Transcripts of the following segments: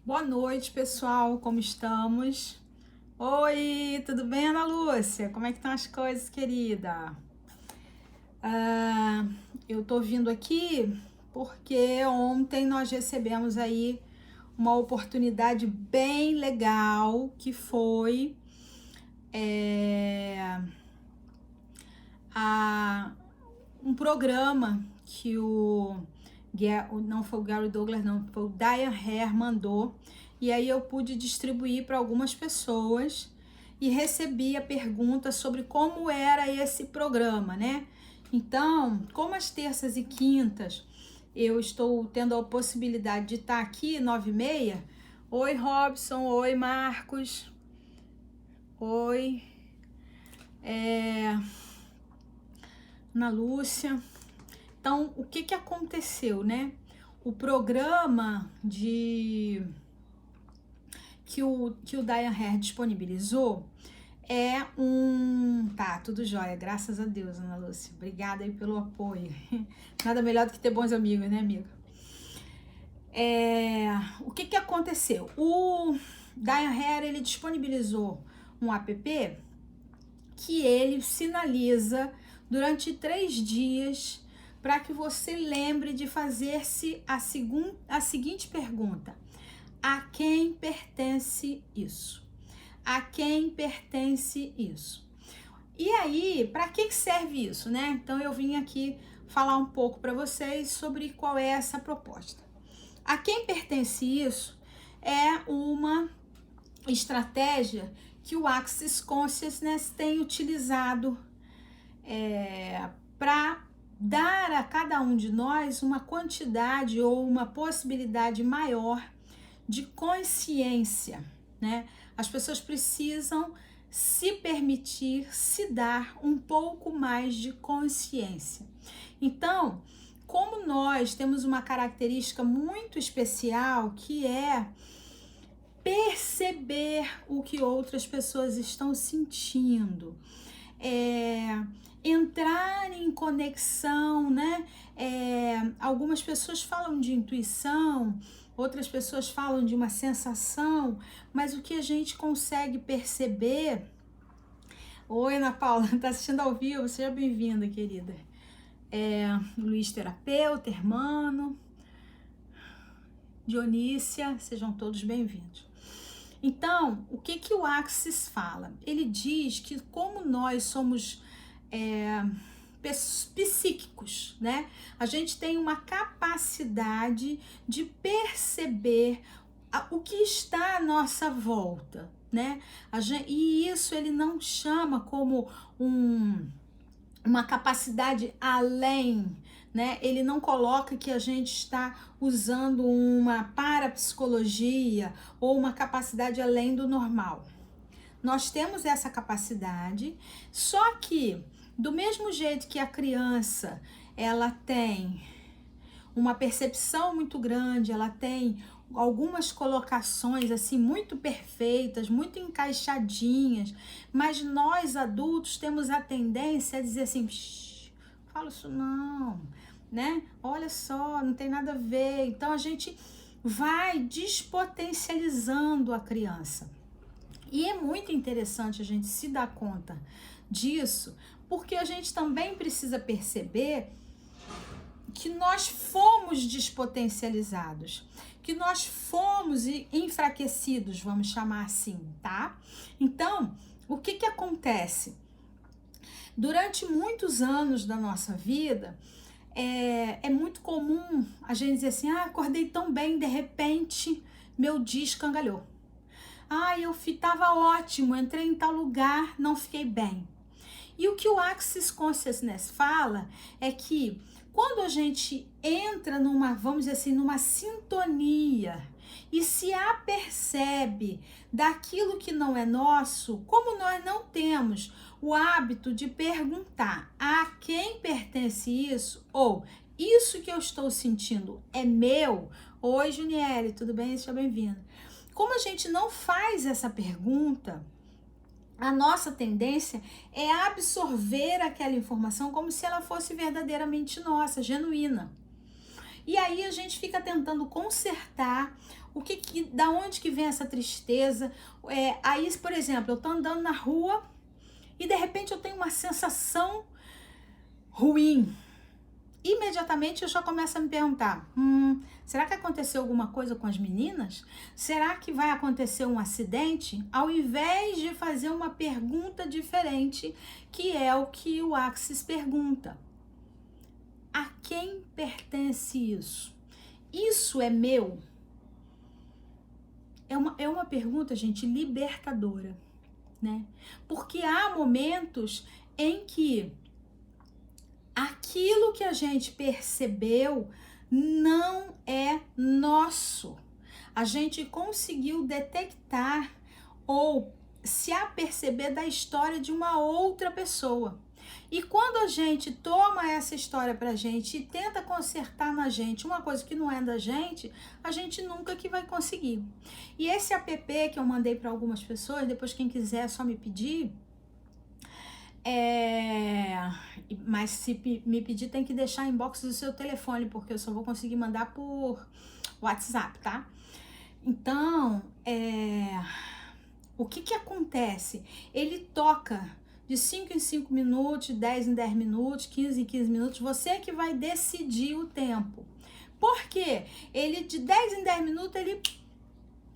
Boa noite, pessoal, como estamos? Oi, tudo bem, Ana Lúcia? Como é que estão as coisas, querida? Ah, eu tô vindo aqui porque ontem nós recebemos aí uma oportunidade bem legal que foi a, um programa que não foi o Gary Douglas, não, foi o Diane Hare mandou, e aí eu pude distribuir para algumas pessoas e recebi a pergunta sobre como era esse programa, né? Então, como às terças e quintas eu estou tendo a possibilidade de estar aqui 9h30. Oi, Robson, oi, Marcos, oi, Ana Lúcia. Então, o que aconteceu, né? O programa que o Diane Hare disponibilizou é um... Tá, tudo jóia, graças a Deus, Ana Lúcia. Obrigada aí pelo apoio. Nada melhor do que ter bons amigos, né, amiga? O que aconteceu? O Diane Hare, ele disponibilizou um app que ele sinaliza durante 3 dias para que você lembre de fazer-se a seguinte pergunta: a quem pertence isso? A quem pertence isso? E aí, para que serve isso, né? Então eu vim aqui falar um pouco para vocês sobre qual é essa proposta. A quem pertence isso é uma estratégia que o Access Consciousness tem utilizado para dar a cada um de nós uma quantidade ou uma possibilidade maior de consciência, né? As pessoas precisam se permitir, se dar um pouco mais de consciência. Então, como nós temos uma característica muito especial, que é perceber o que outras pessoas estão sentindo, entrar em conexão, né? Algumas pessoas falam de intuição, outras pessoas falam de uma sensação, mas o que a gente consegue perceber... Oi, Ana Paula, tá assistindo ao vivo? Seja bem-vinda, querida. Luiz Terapeuta, Hermano, Dionícia, sejam todos bem-vindos. Então, o que o Axis fala? Ele diz que como nós somos psíquicos, né? A gente tem uma capacidade de perceber o que está à nossa volta, né? E isso ele não chama como uma capacidade além, né? Ele não coloca que a gente está usando uma parapsicologia ou uma capacidade além do normal. Nós temos essa capacidade, só que do mesmo jeito que a criança ela tem uma percepção muito grande, ela tem algumas colocações assim muito perfeitas, muito encaixadinhas, mas nós adultos temos a tendência a dizer assim: fala isso não, né? Olha só, não tem nada a ver. Então a gente vai despotencializando a criança. E é muito interessante a gente se dar conta disso, porque a gente também precisa perceber que nós fomos despotencializados, que nós fomos enfraquecidos, vamos chamar assim, tá? Então, o que acontece? Durante muitos anos da nossa vida, é muito comum a gente dizer assim: acordei tão bem, de repente meu dia escangalhou. Eu tava ótimo, entrei em tal lugar, não fiquei bem. E o que o Access Consciousness fala é que quando a gente entra vamos dizer assim, numa sintonia e se apercebe daquilo que não é nosso, como nós não temos o hábito de perguntar a quem pertence isso, ou isso que eu estou sentindo é meu? Oi, Juniele, tudo bem? Seja bem-vinda. Como a gente não faz essa pergunta, a nossa tendência é absorver aquela informação como se ela fosse verdadeiramente nossa, genuína. E aí a gente fica tentando consertar da onde que vem essa tristeza. Aí, por exemplo, eu tô andando na rua e de repente eu tenho uma sensação ruim. Imediatamente eu já começo a me perguntar, será que aconteceu alguma coisa com as meninas? Será que vai acontecer um acidente? Ao invés de fazer uma pergunta diferente, que é o que o Axis pergunta. A quem pertence isso? Isso é meu? É uma pergunta, gente, libertadora, né? Porque há momentos em que aquilo que a gente percebeu não é nosso. A gente conseguiu detectar ou se aperceber da história de uma outra pessoa. E quando a gente toma essa história pra gente e tenta consertar na gente uma coisa que não é da gente, a gente nunca que vai conseguir. E esse app que eu mandei para algumas pessoas, depois quem quiser é só me pedir, mas se me pedir tem que deixar inbox do seu telefone, porque eu só vou conseguir mandar por WhatsApp, tá? Então, o que acontece? Ele toca de 5 em 5 minutos, 10 em 10 minutos, 15 em 15 minutos, você que vai decidir o tempo. Por quê? Ele de 10 em 10 minutos, ele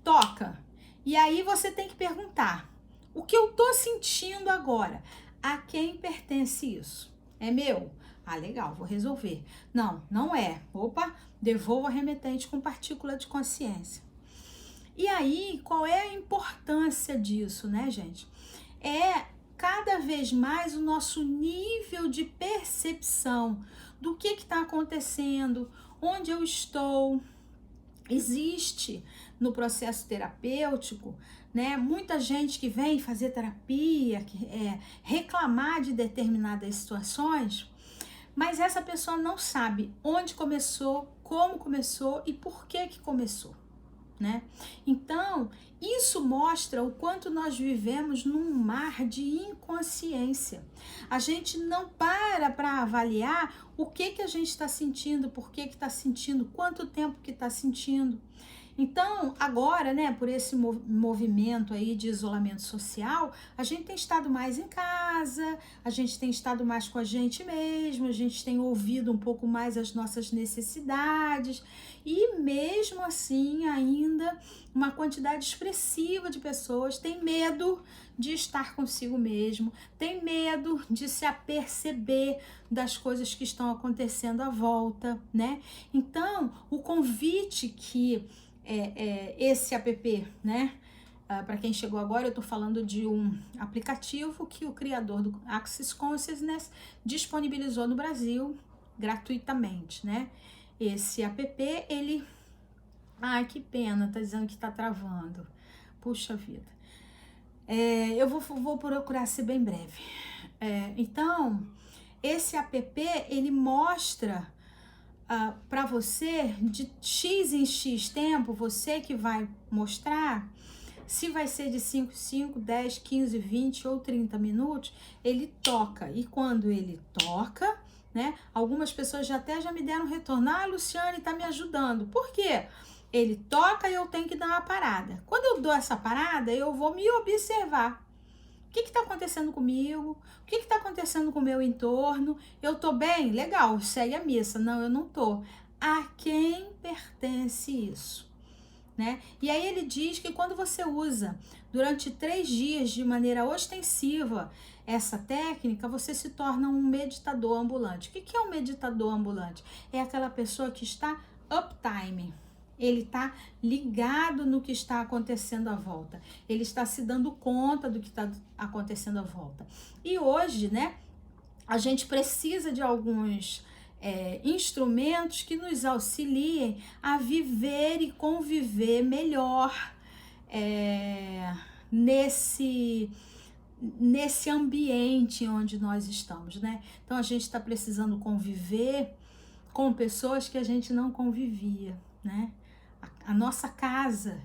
toca. E aí você tem que perguntar, o que eu tô sentindo agora? A quem pertence isso? É meu? Ah, legal, vou resolver. Não, não é. Opa, devolvo a remetente com partícula de consciência. E aí, qual é a importância disso, né, gente? Cada vez mais o nosso nível de percepção do que está acontecendo, onde eu estou. Existe no processo terapêutico, né, muita gente que vem fazer terapia, reclamar de determinadas situações, mas essa pessoa não sabe onde começou, como começou e por que começou, né? Então, isso mostra o quanto nós vivemos num mar de inconsciência. A gente não para avaliar o que a gente está sentindo, por que está sentindo, quanto tempo que está sentindo. Então, agora, né, por esse movimento aí de isolamento social, a gente tem estado mais em casa, a gente tem estado mais com a gente mesmo, a gente tem ouvido um pouco mais as nossas necessidades e mesmo assim ainda uma quantidade expressiva de pessoas tem medo de estar consigo mesmo, tem medo de se aperceber das coisas que estão acontecendo à volta, né? Então, o convite que esse app, né? Para quem chegou agora, eu estou falando de um aplicativo que o criador do Axis Consciousness disponibilizou no Brasil gratuitamente, né? Esse app, ele... Ai, que pena, tá dizendo que tá travando. Puxa vida. Eu vou procurar ser bem breve. Então, esse app, ele mostra para você, de X em X tempo, você que vai mostrar, se vai ser de 5, 5, 10, 15, 20 ou 30 minutos, ele toca. E quando ele toca, né, algumas pessoas já me deram retorno. Ah, Luciane, tá me ajudando. Por quê? Ele toca e eu tenho que dar uma parada. Quando eu dou essa parada, eu vou me observar. O que está acontecendo comigo? O que está acontecendo com o meu entorno? Eu tô bem? Legal, segue a missa. Não, eu não tô. A quem pertence isso? Né? E aí ele diz que quando você usa durante 3 dias de maneira ostensiva essa técnica, você se torna um meditador ambulante. O que é um meditador ambulante? É aquela pessoa que está uptime. Ele está ligado no que está acontecendo à volta. Ele está se dando conta do que está acontecendo à volta. E hoje, né, a gente precisa de alguns instrumentos que nos auxiliem a viver e conviver melhor nesse ambiente onde nós estamos, né? Então a gente está precisando conviver com pessoas que a gente não convivia, né? A nossa casa,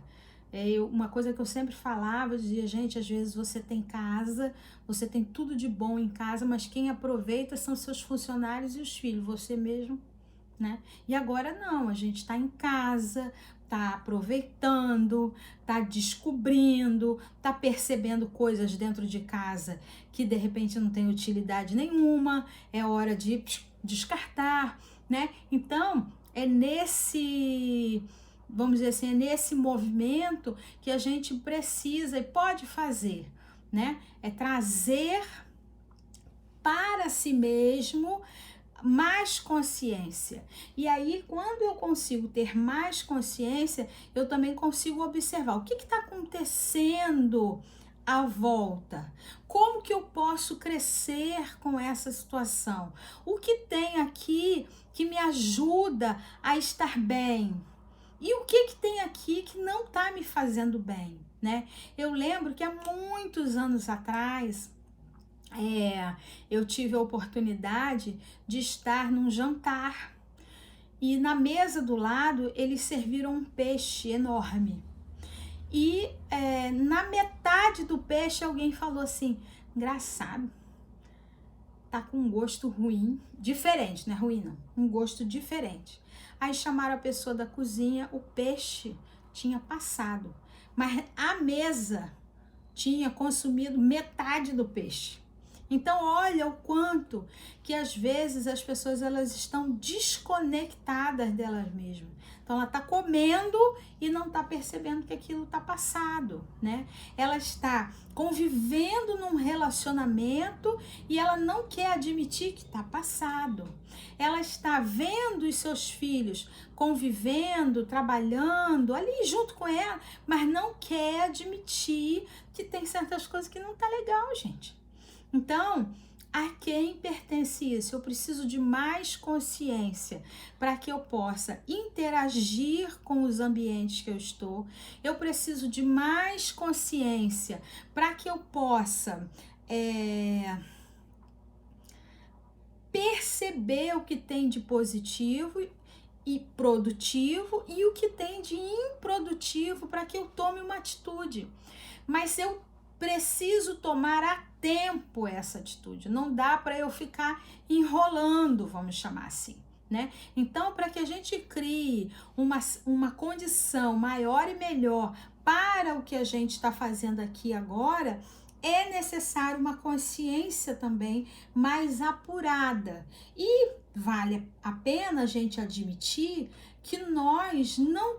uma coisa que eu sempre falava, eu dizia, gente, às vezes você tem casa, você tem tudo de bom em casa, mas quem aproveita são seus funcionários e os filhos, você mesmo né? E agora não, a gente está em casa, tá aproveitando, tá descobrindo, tá percebendo coisas dentro de casa que de repente não tem utilidade nenhuma, é hora de descartar, né? Então, é nesse, vamos dizer assim, é nesse movimento que a gente precisa e pode fazer, né? É trazer para si mesmo mais consciência. E aí, quando eu consigo ter mais consciência, eu também consigo observar o que está acontecendo à volta. Como que eu posso crescer com essa situação? O que tem aqui que me ajuda a estar bem? E o que tem aqui que não está me fazendo bem, né? Eu lembro que há muitos anos atrás, eu tive a oportunidade de estar num jantar e na mesa do lado eles serviram um peixe enorme e na metade do peixe alguém falou assim, engraçado, tá com um gosto ruim, diferente, não é ruim não, um gosto diferente. Aí chamaram a pessoa da cozinha, o peixe tinha passado, mas a mesa tinha consumido metade do peixe. Então, olha o quanto que às vezes as pessoas elas estão desconectadas delas mesmas. Então, ela está comendo e não está percebendo que aquilo está passado, né? Ela está convivendo num relacionamento e ela não quer admitir que está passado. Ela está vendo os seus filhos convivendo, trabalhando ali junto com ela, mas não quer admitir que tem certas coisas que não tá legal, gente. Então, a quem pertence isso? Eu preciso de mais consciência para que eu possa interagir com os ambientes que eu estou. Eu preciso de mais consciência para que eu possa perceber o que tem de positivo e produtivo e o que tem de improdutivo para que eu tome uma atitude. Mas eu preciso tomar a tempo essa atitude, não dá para eu ficar enrolando, vamos chamar assim, né? Então, para que a gente crie uma condição maior e melhor para o que a gente está fazendo aqui agora, é necessário uma consciência também mais apurada. E vale a pena a gente admitir que nós não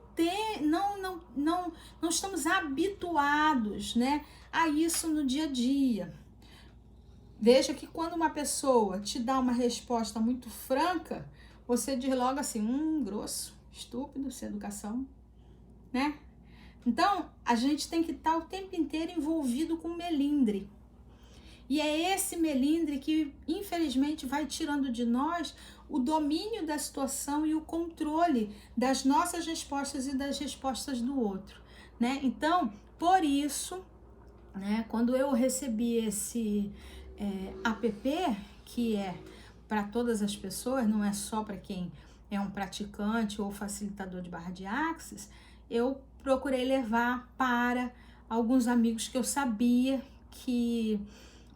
estamos habituados, né, a isso no dia a dia. Veja que quando uma pessoa te dá uma resposta muito franca, você diz logo assim, grosso, estúpido, sem educação, né? Então, a gente tem que estar o tempo inteiro envolvido com melindre. E é esse melindre que, infelizmente, vai tirando de nós o domínio da situação e o controle das nossas respostas e das respostas do outro, né? Então, por isso, né, quando eu recebi esse app, que é para todas as pessoas, não é só para quem é um praticante ou facilitador de barra de Axis, eu procurei levar para alguns amigos que eu sabia que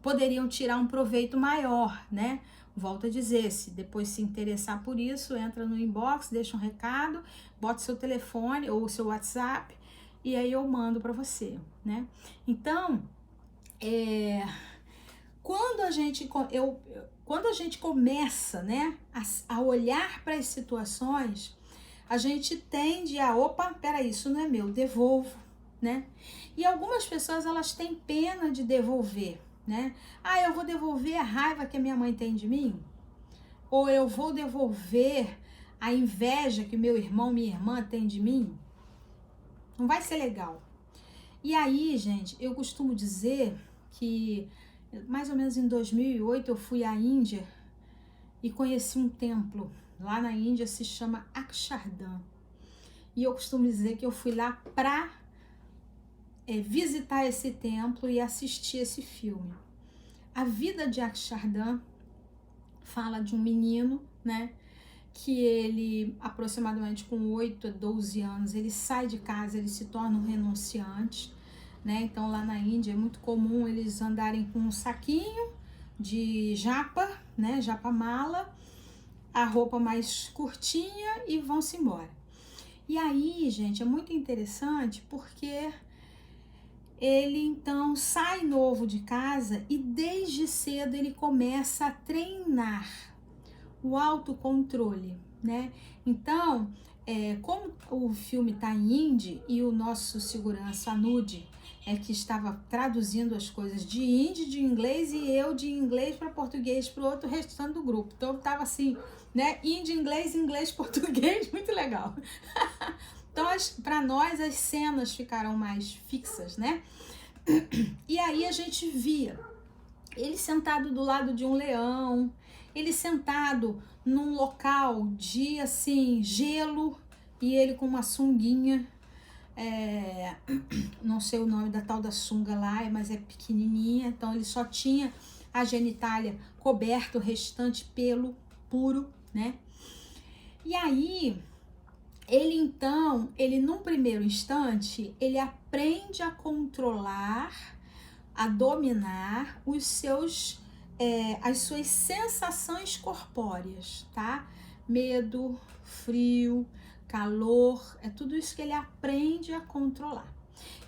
poderiam tirar um proveito maior, né? Volto a dizer, se depois se interessar por isso, entra no inbox, deixa um recado, bota seu telefone ou seu WhatsApp e aí eu mando para você, né? Então, quando a gente começa, né, a olhar para as situações, a gente tende a, peraí, isso não é meu, devolvo, né? E algumas pessoas, elas têm pena de devolver, né? Eu vou devolver a raiva que a minha mãe tem de mim? Ou eu vou devolver a inveja que meu irmão, minha irmã tem de mim? Não vai ser legal. E aí, gente, eu costumo dizer que mais ou menos em 2008 eu fui à Índia e conheci um templo. Lá na Índia se chama Akshardham. E eu costumo dizer que eu fui lá para visitar esse templo e assistir esse filme. A vida de Akshardham fala de um menino, né, que ele, aproximadamente com 8 a 12 anos, ele sai de casa, ele se torna um renunciante, né? Então lá na Índia é muito comum eles andarem com um saquinho de japa, né, japa mala, a roupa mais curtinha e vão-se embora. E aí, gente, é muito interessante porque ele então sai novo de casa e desde cedo ele começa a treinar o autocontrole, né? Então, como o filme tá em hindi e o nosso segurança Anude que estava traduzindo as coisas de hindi de inglês e eu de inglês para português para o outro restante do grupo. Então tava assim, né? Hindi, inglês, inglês, português, muito legal. Então, para nós as cenas ficaram mais fixas, né? E aí a gente via ele sentado do lado de um leão, ele sentado num local de, assim, gelo, e ele com uma sunguinha, não sei o nome da tal da sunga lá, mas é pequenininha, então ele só tinha a genitália coberta, o restante pelo puro, né? E aí, ele num primeiro instante, ele aprende a controlar, a dominar os seus, as suas sensações corpóreas, tá? Medo, frio, calor, é tudo isso que ele aprende a controlar.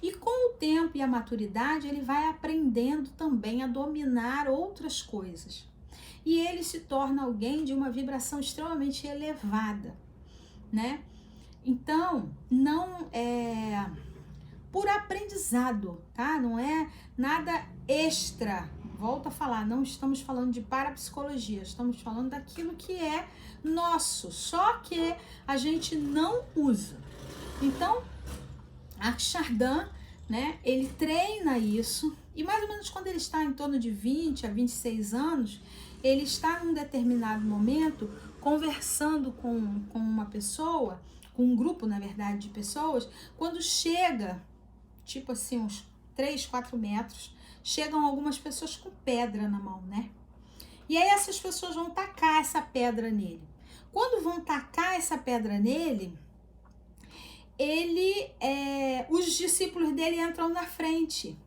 E com o tempo e a maturidade, ele vai aprendendo também a dominar outras coisas. E ele se torna alguém de uma vibração extremamente elevada, né? Então, não é por aprendizado, tá? Não é nada extra. Volto a falar, não estamos falando de parapsicologia, estamos falando daquilo que é nosso, só que a gente não usa. Então, Akshardhan, né, ele treina isso e mais ou menos quando ele está em torno de 20 a 26 anos, ele está num determinado momento conversando com uma pessoa, com um grupo, na verdade, de pessoas, quando chega, tipo assim, uns 3, 4 metros, chegam algumas pessoas com pedra na mão, né? E aí essas pessoas vão tacar essa pedra nele. Quando vão tacar essa pedra nele, os discípulos dele entram na frente.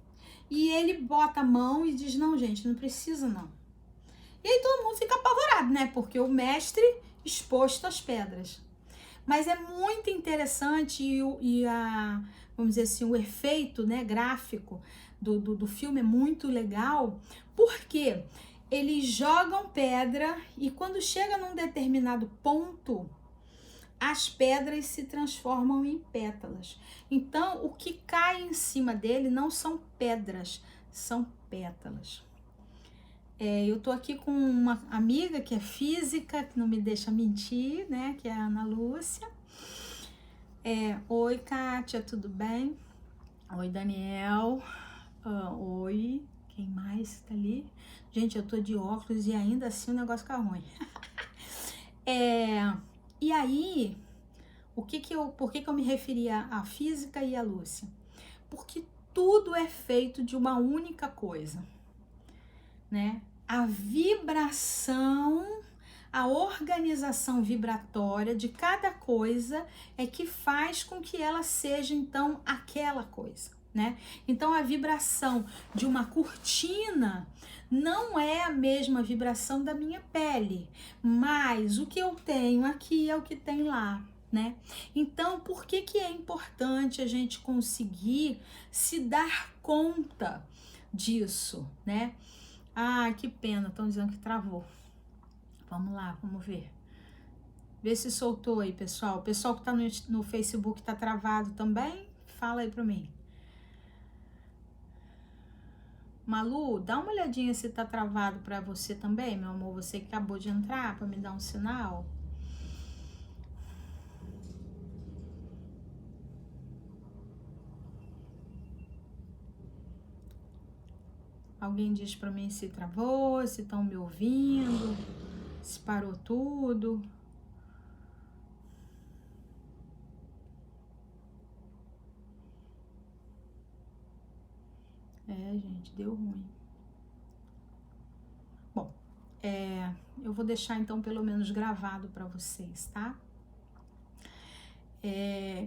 E ele bota a mão e diz, não, gente, não precisa não. E aí todo mundo fica apavorado, né? Porque o mestre exposto às pedras. Mas é muito interessante vamos dizer assim, o efeito, né, gráfico do filme é muito legal, porque eles jogam pedra e quando chega num determinado ponto, as pedras se transformam em pétalas. Então, o que cai em cima dele não são pedras, são pétalas. Eu tô aqui com uma amiga que é física, que não me deixa mentir, né? Que é a Ana Lúcia. Oi, Kátia, tudo bem? Oi, Daniel. Oi, quem mais tá ali? Gente, eu tô de óculos e ainda assim o negócio fica ruim. E aí, por que que eu me referia à física e à Lúcia? Porque tudo é feito de uma única coisa, né? A vibração, a organização vibratória de cada coisa é que faz com que ela seja, então, aquela coisa, né? Então, a vibração de uma cortina não é a mesma vibração da minha pele, mas o que eu tenho aqui é o que tem lá, né? Então, por que que é importante a gente conseguir se dar conta disso, né? Ah, que pena, estão dizendo que travou. Vamos lá, vamos ver. Vê se soltou aí, pessoal. O pessoal que tá no Facebook tá travado também? Fala aí pra mim. Malu, dá uma olhadinha se tá travado pra você também, meu amor. Você que acabou de entrar, pra me dar um sinal. Alguém diz pra mim se travou, se estão me ouvindo, se parou tudo. Gente, deu ruim. Bom, eu vou deixar então pelo menos gravado pra vocês, tá?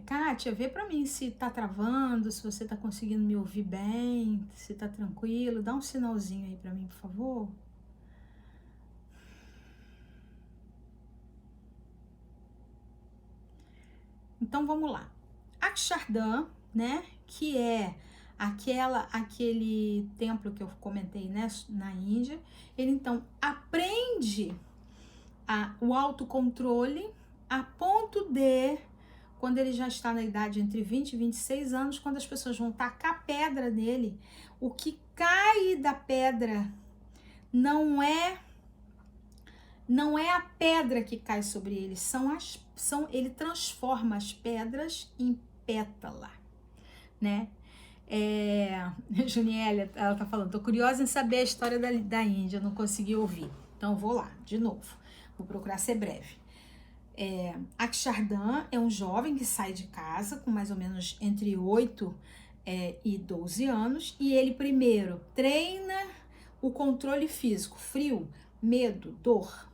Kátia, vê pra mim se tá travando, se você tá conseguindo me ouvir bem, se tá tranquilo. Dá um sinalzinho aí pra mim, por favor. Então vamos lá. Akshardham, né, que é aquele templo que eu comentei, né, na Índia, ele então aprende o autocontrole a ponto de, quando ele já está na idade entre 20 e 26 anos, quando as pessoas vão tacar pedra nele, o que cai da pedra não é a pedra que cai sobre ele, ele transforma as pedras em pétala, né? Juniélia, ela tá falando, tô curiosa em saber a história da Índia, não consegui ouvir, então eu vou lá, de novo, vou procurar ser breve. Akshardham é um jovem que sai de casa com mais ou menos entre 8 e 12 anos, e ele primeiro treina o controle físico, frio, medo, dor.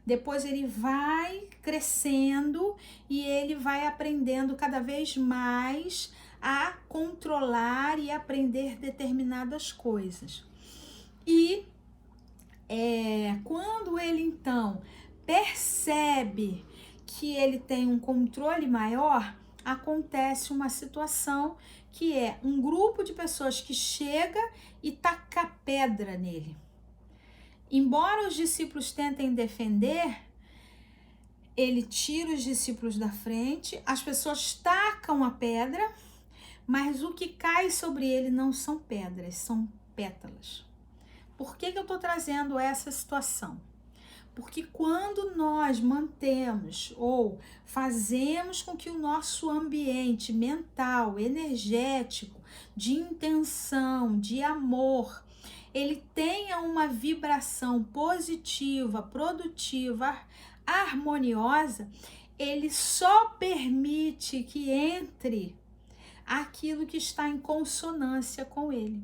Depois ele vai crescendo e ele vai aprendendo cada vez mais a controlar e aprender determinadas coisas. E quando ele então percebe que ele tem um controle maior, acontece uma situação que é um grupo de pessoas que chega e taca pedra nele. Embora os discípulos tentem defender, ele tira os discípulos da frente, as pessoas tacam a pedra, mas o que cai sobre ele não são pedras, são pétalas. Por que eu estou trazendo essa situação? Porque quando nós mantemos ou fazemos com que o nosso ambiente mental, energético, de intenção, de amor, ele tenha uma vibração positiva, produtiva, harmoniosa, ele só permite que entre aquilo que está em consonância com ele,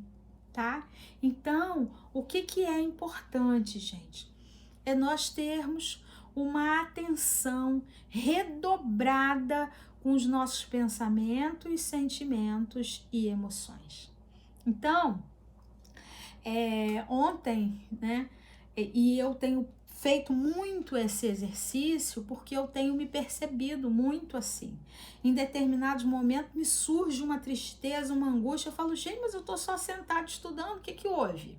tá? Então, o que é importante, gente? É nós termos uma atenção redobrada com os nossos pensamentos, sentimentos e emoções. Então, ontem, né, e eu tenho feito muito esse exercício porque eu tenho me percebido muito assim. Em determinados momentos me surge uma tristeza, uma angústia, eu falo, gente, mas eu tô só sentado estudando, o que houve?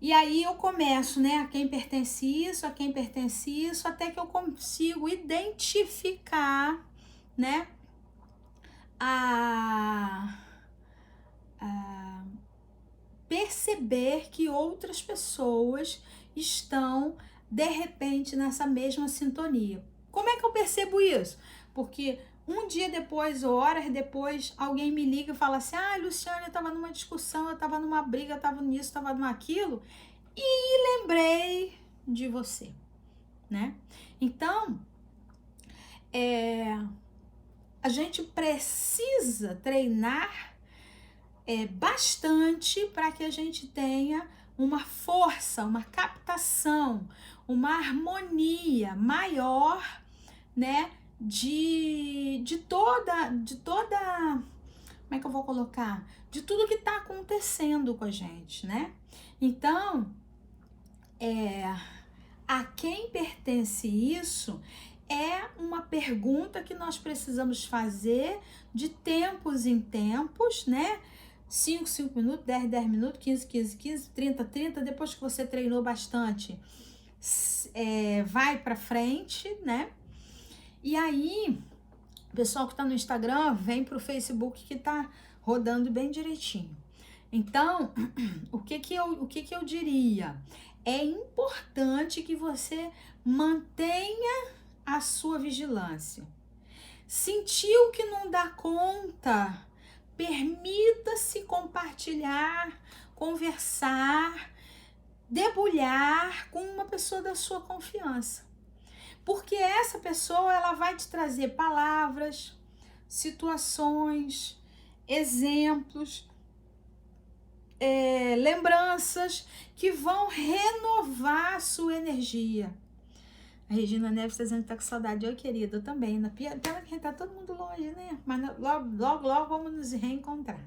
E aí eu começo, né, a quem pertence isso, até que eu consigo identificar, né, perceber que outras pessoas estão, de repente, nessa mesma sintonia. Como é que eu percebo isso? Porque um dia depois, ou horas depois, alguém me liga e fala assim, Luciane, eu estava numa discussão, eu estava numa briga, eu estava nisso, estava naquilo, e lembrei de você, né? Então, a gente precisa treinar bastante para que a gente tenha uma força, uma captação, uma harmonia maior, né, de toda, como é que eu vou colocar? De tudo que está acontecendo com a gente, né? Então, a quem pertence isso é uma pergunta que nós precisamos fazer de tempos em tempos, né? 5 minutos, 10 minutos, 15, 30, depois que você treinou bastante, vai pra frente, né? E aí, o pessoal que tá no Instagram, vem pro Facebook que tá rodando bem direitinho. Então, o que eu diria? É importante que você mantenha a sua vigilância. Sentiu que não dá conta? Permita-se compartilhar, conversar, debulhar com uma pessoa da sua confiança. Porque essa pessoa, ela vai te trazer palavras, situações, exemplos, lembranças que vão renovar a sua energia. A Regina Neves está dizendo que tá com saudade. Eu, querida, eu também. Pena que tá todo mundo longe, né? Mas logo vamos nos reencontrar.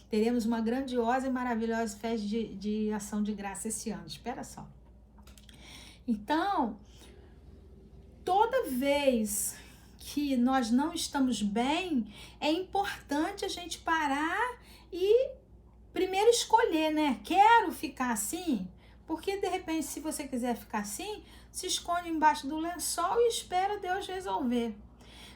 Teremos uma grandiosa e maravilhosa festa de ação de graça esse ano. Espera só. Então, toda vez que nós não estamos bem, é importante a gente parar e primeiro escolher, né? Quero ficar assim? Porque de repente, se você quiser ficar assim, se esconde embaixo do lençol e espera Deus resolver.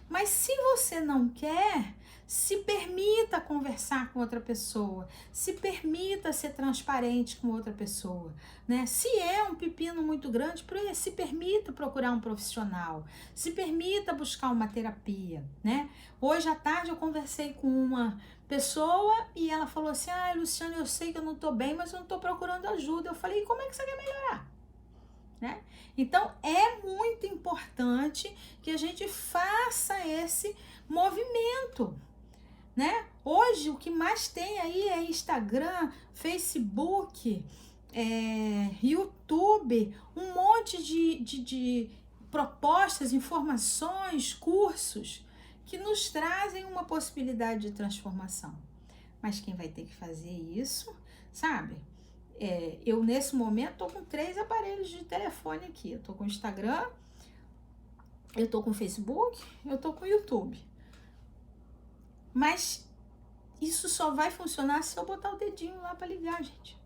Mas se você não quer, se permita conversar com outra pessoa, se permita ser transparente com outra pessoa, né? Se é um pepino muito grande, se permita procurar um profissional, se permita buscar uma terapia, né? Hoje à tarde eu conversei com uma pessoa e ela falou assim: ah, Luciana, eu sei que eu não tô bem, mas eu não tô procurando ajuda. Eu falei: como é que você quer melhorar? Né? Então é muito importante que a gente faça esse movimento, né? Hoje o que mais tem aí é Instagram, Facebook, YouTube, um monte de propostas, informações, cursos que nos trazem uma possibilidade de transformação. Mas quem vai ter que fazer isso, sabe? Eu nesse momento tô com 3 aparelhos de telefone aqui. Eu tô com o Instagram, eu tô com o Facebook, eu tô com o YouTube. Mas isso só vai funcionar se eu botar o dedinho lá para ligar, gente.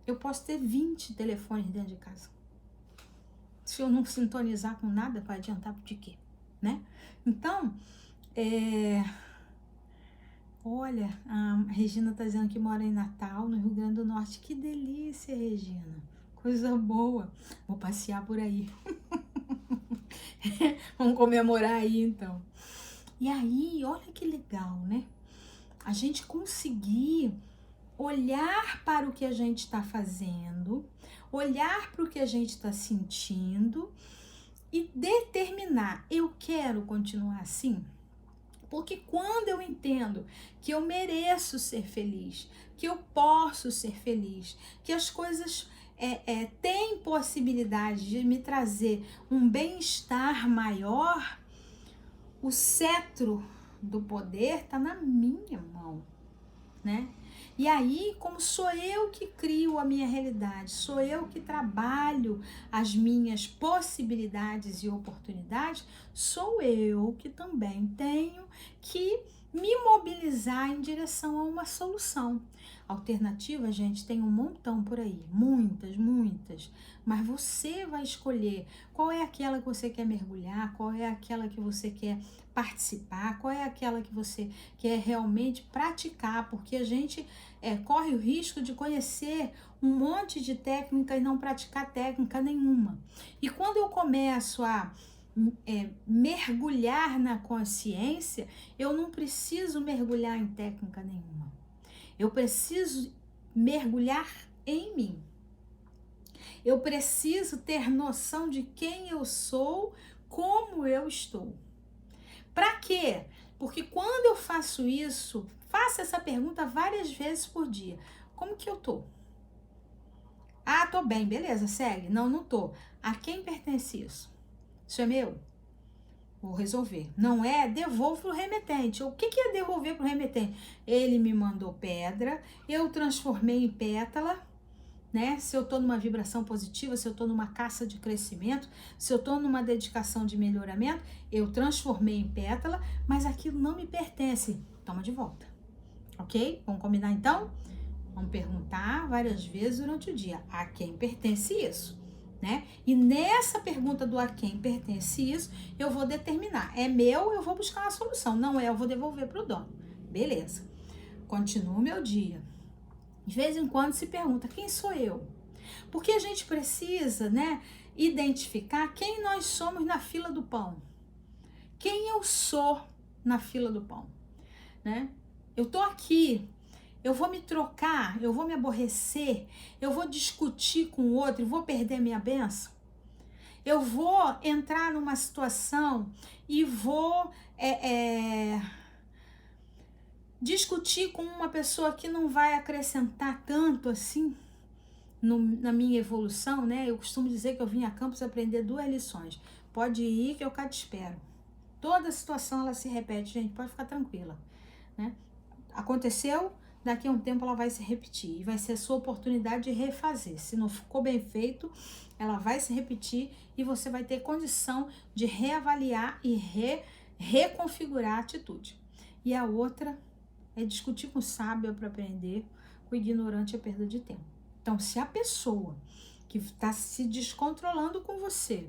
Eu posso ter 20 telefones dentro de casa. Se eu não sintonizar com nada, vai adiantar de quê, né? Então, olha, a Regina tá dizendo que mora em Natal, no Rio Grande do Norte. Que delícia, Regina. Coisa boa. Vou passear por aí. Vamos comemorar aí, então. E aí, olha que legal, né? A gente conseguir olhar para o que a gente está fazendo, olhar para o que a gente está sentindo e determinar: eu quero continuar assim? Porque quando eu entendo que eu mereço ser feliz, que eu posso ser feliz, que as coisas têm possibilidade de me trazer um bem-estar maior, o cetro do poder está na minha mão, né? E aí, como sou eu que crio a minha realidade, sou eu que trabalho as minhas possibilidades e oportunidades, sou eu que também tenho que me mobilizar em direção a uma solução. Alternativa, gente, tem um montão por aí, muitas, mas você vai escolher qual é aquela que você quer mergulhar, qual é aquela que você quer participar, qual é aquela que você quer realmente praticar, porque a gente corre o risco de conhecer um monte de técnica e não praticar técnica nenhuma. E quando eu começo a mergulhar na consciência, eu não preciso mergulhar em técnica nenhuma. Eu preciso mergulhar em mim. Eu preciso ter noção de quem eu sou, como eu estou. Para quê? Porque quando eu faço isso, faço essa pergunta várias vezes por dia. Como que eu tô? Ah, tô bem, beleza, segue. Não, não tô. A quem pertence isso? Isso é meu? Vou resolver. Não é? Devolvo pro remetente. O que é devolver pro remetente? Ele me mandou pedra, eu transformei em pétala, né? Se eu tô numa vibração positiva, se eu tô numa caça de crescimento, se eu tô numa dedicação de melhoramento, eu transformei em pétala, mas aquilo não me pertence. Toma de volta. Ok? Vamos combinar então? Vamos perguntar várias vezes durante o dia. A quem pertence isso? Né? E nessa pergunta do a quem pertence isso, eu vou determinar. É meu, eu vou buscar uma solução. Não é, eu vou devolver para o dono. Beleza. Continuo meu dia. De vez em quando se pergunta, quem sou eu? Porque a gente precisa, né, identificar quem nós somos na fila do pão. Quem eu sou na fila do pão, né? Eu tô aqui, eu vou me trocar, eu vou me aborrecer, eu vou discutir com o outro, eu vou perder minha bênção. Eu vou entrar numa situação e vou discutir com uma pessoa que não vai acrescentar tanto assim na minha evolução, né? Eu costumo dizer que eu vim a campus aprender 2 lições. Pode ir que eu cá te espero. Toda situação ela se repete, gente, pode ficar tranquila, né? Aconteceu, daqui a um tempo ela vai se repetir e vai ser a sua oportunidade de refazer. Se não ficou bem feito, ela vai se repetir e você vai ter condição de reavaliar e reconfigurar a atitude. E a outra é discutir com o sábio para aprender, com o ignorante é perda de tempo. Então, se a pessoa que está se descontrolando com você,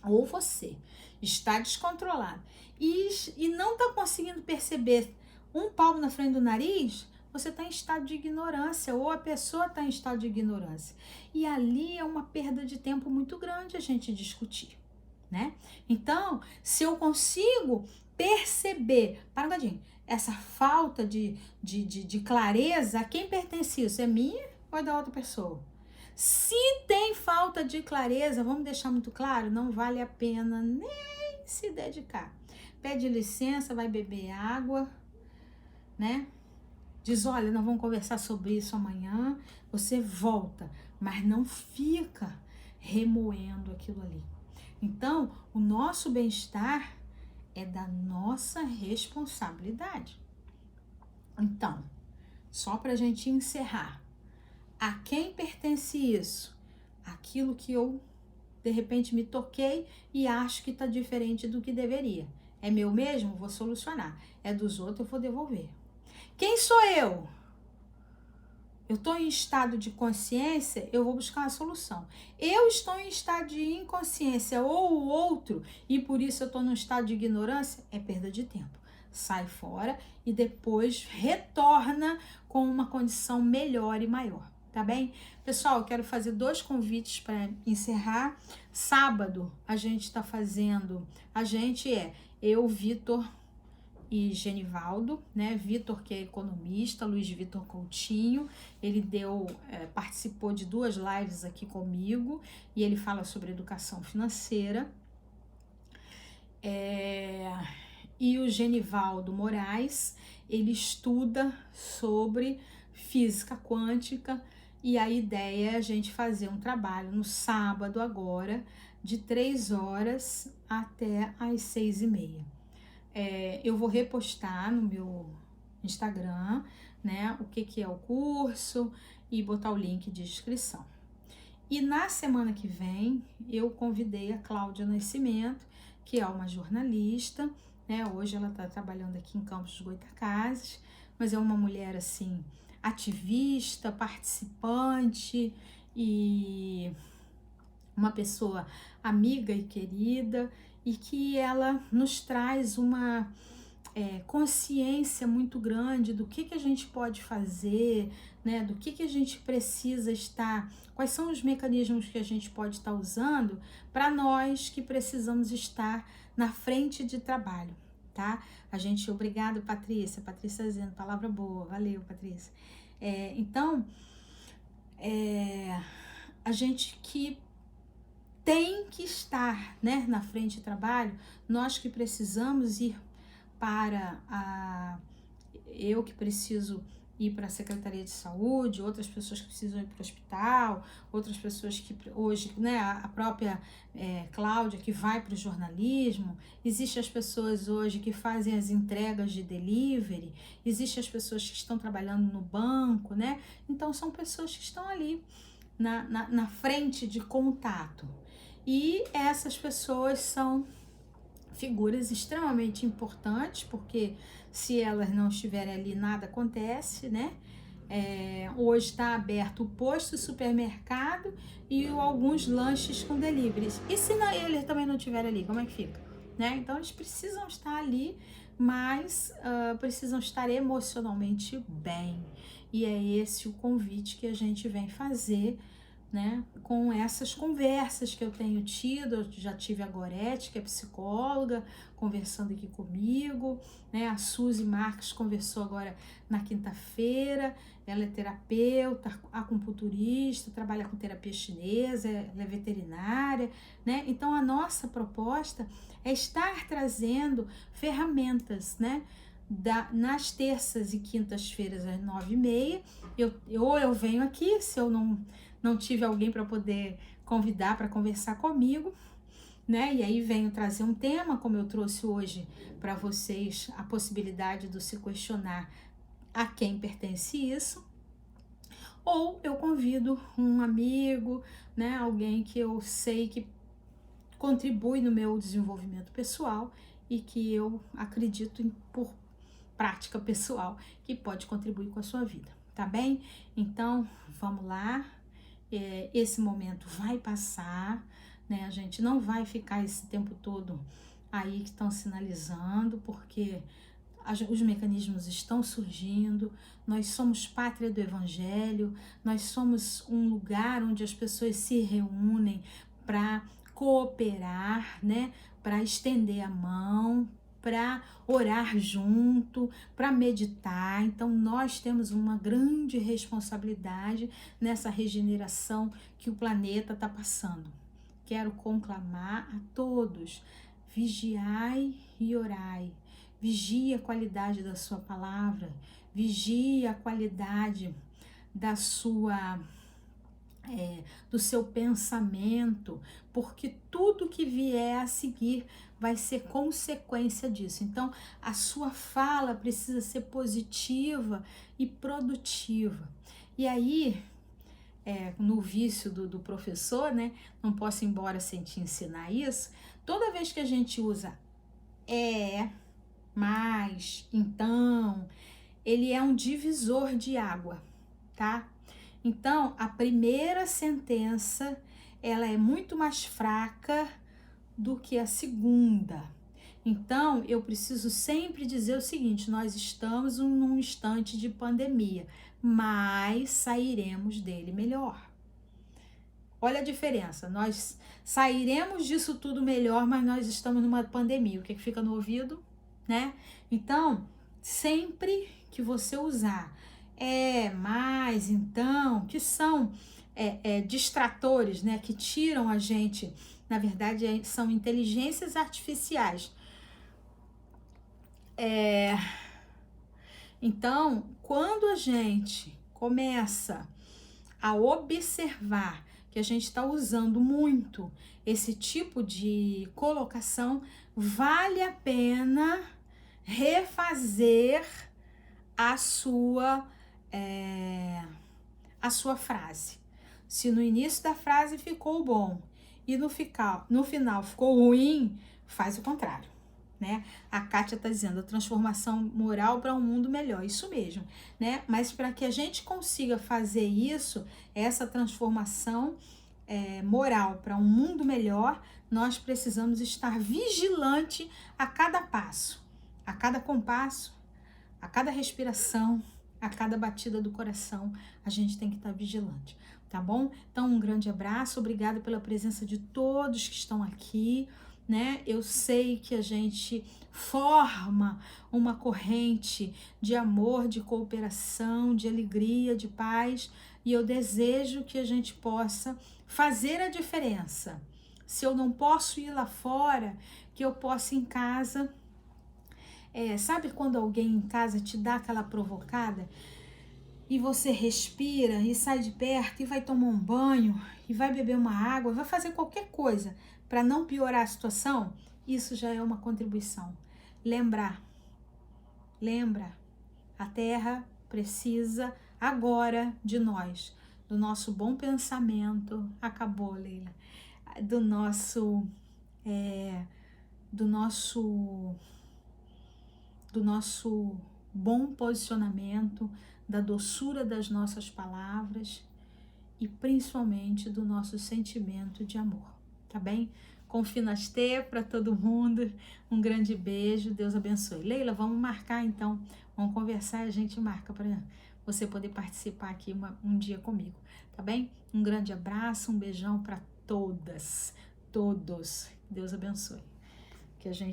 ou você está descontrolado e não está conseguindo perceber um palmo na frente do nariz, você está em estado de ignorância, ou a pessoa está em estado de ignorância. E ali é uma perda de tempo muito grande a gente discutir, né? Então, se eu consigo perceber, para um cadinho, essa falta de clareza, a quem pertence isso? É minha ou é da outra pessoa? Se tem falta de clareza, vamos deixar muito claro, não vale a pena nem se dedicar. Pede licença, vai beber água, né? Diz, olha, nós vamos conversar sobre isso amanhã. Você volta, mas não fica remoendo aquilo ali. Então, o nosso bem-estar é da nossa responsabilidade. Então, só para a gente encerrar, a quem pertence isso? Aquilo que eu, de repente, me toquei e acho que está diferente do que deveria. É meu mesmo? Vou solucionar. É dos outros? Eu vou devolver. Quem sou eu? Eu estou em estado de consciência, eu vou buscar uma solução. Eu estou em estado de inconsciência ou o outro, e por isso eu estou num estado de ignorância, é perda de tempo. Sai fora e depois retorna com uma condição melhor e maior. Tá bem? Pessoal, eu quero fazer 2 convites para encerrar. Sábado, a gente está fazendo, eu, Vitor e Genivaldo, né? Vitor, que é economista, Luiz Vitor Coutinho, ele participou de 2 lives aqui comigo, e ele fala sobre educação financeira. E o Genivaldo Moraes, ele estuda sobre física quântica, e a ideia é a gente fazer um trabalho no sábado agora, de 3 horas até às 6h30. Eu vou repostar no meu Instagram, né, o que é o curso e botar o link de inscrição. E na semana que vem, eu convidei a Cláudia Nascimento, que é uma jornalista, né, hoje ela está trabalhando aqui em Campos dos Goytacazes, mas é uma mulher, assim, ativista, participante e uma pessoa amiga e querida, e que ela nos traz uma consciência muito grande do que a gente pode fazer, né, do que a gente precisa estar, quais são os mecanismos que a gente pode estar usando para nós que precisamos estar na frente de trabalho, tá? Obrigado, Patrícia dizendo, palavra boa, valeu, Patrícia. Então, a gente que tem que estar, né, na frente de trabalho, nós que precisamos ir eu que preciso ir para a Secretaria de Saúde, outras pessoas que precisam ir para o hospital, outras pessoas que hoje, né, a própria Cláudia que vai para o jornalismo, existem as pessoas hoje que fazem as entregas de delivery, existem as pessoas que estão trabalhando no banco, né, então são pessoas que estão ali na frente de contato. E essas pessoas são figuras extremamente importantes, porque se elas não estiverem ali, nada acontece, né? Hoje está aberto o posto, o supermercado e alguns lanches com deliveries. E se eles também não estiverem ali, como é que fica? Né? Então, eles precisam estar ali, mas precisam estar emocionalmente bem. E é esse o convite que a gente vem fazer, né, com essas conversas que eu tenho tido. Eu já tive a Gorete, que é psicóloga, conversando aqui comigo, né, a Suzy Marques conversou agora na quinta-feira, ela é terapeuta, acupunturista, trabalha com terapia chinesa, ela é veterinária, né, então a nossa proposta é estar trazendo ferramentas, né, nas terças e quintas-feiras às 9h30, eu venho aqui, se eu não tive alguém para poder convidar para conversar comigo, né? E aí venho trazer um tema, como eu trouxe hoje para vocês, a possibilidade de se questionar a quem pertence isso, ou eu convido um amigo, né, alguém que eu sei que contribui no meu desenvolvimento pessoal e que eu acredito por prática pessoal que pode contribuir com a sua vida, tá bem? Então, vamos lá, esse momento vai passar, né? A gente não vai ficar esse tempo todo aí que estão sinalizando, porque os mecanismos estão surgindo, nós somos pátria do Evangelho, nós somos um lugar onde as pessoas se reúnem para cooperar, né? Para estender a mão, para orar junto, para meditar. Então, nós temos uma grande responsabilidade nessa regeneração que o planeta está passando. Quero conclamar a todos: vigiai e orai. Vigie a qualidade da sua palavra, vigie a qualidade da sua do seu pensamento, porque tudo que vier a seguir vai ser consequência disso. Então, a sua fala precisa ser positiva e produtiva. E aí, no vício do professor, né? Não posso ir embora sem te ensinar isso. Toda vez que a gente usa mas, então, ele é um divisor de água, tá? Então, a primeira sentença, ela é muito mais fraca do que a segunda. Então, eu preciso sempre dizer o seguinte: nós estamos num instante de pandemia, mas sairemos dele melhor. Olha a diferença, nós sairemos disso tudo melhor, mas nós estamos numa pandemia. O que fica no ouvido, né? Então, sempre que você usar mas, então, que são distratores, né, que tiram a gente, na verdade, são inteligências artificiais. Então, quando a gente começa a observar que a gente está usando muito esse tipo de colocação, vale a pena refazer a sua frase. Se no início da frase ficou bom e no final ficou ruim, faz o contrário, né? A Kátia está dizendo: a transformação moral para um mundo melhor. Isso mesmo, né? Mas para que a gente consiga fazer isso, essa transformação moral para um mundo melhor, nós precisamos estar vigilante a cada passo, a cada compasso, a cada respiração, a cada batida do coração. A gente tem que estar vigilante, tá bom? Então, um grande abraço, obrigada pela presença de todos que estão aqui, né? Eu sei que a gente forma uma corrente de amor, de cooperação, de alegria, de paz, e eu desejo que a gente possa fazer a diferença. Se eu não posso ir lá fora, que eu possa em casa. Sabe quando alguém em casa te dá aquela provocada e você respira e sai de perto e vai tomar um banho e vai beber uma água, vai fazer qualquer coisa para não piorar a situação? Isso já é uma contribuição. Lembra, a Terra precisa agora de nós, do nosso bom pensamento. Acabou, Leila. Do nosso bom posicionamento, da doçura das nossas palavras e principalmente do nosso sentimento de amor, tá bem? Confinastê para todo mundo, um grande beijo, Deus abençoe. Leila, vamos marcar então, vamos conversar e a gente marca para você poder participar aqui um dia comigo, tá bem? Um grande abraço, um beijão para todas, todos, Deus abençoe. Que a gente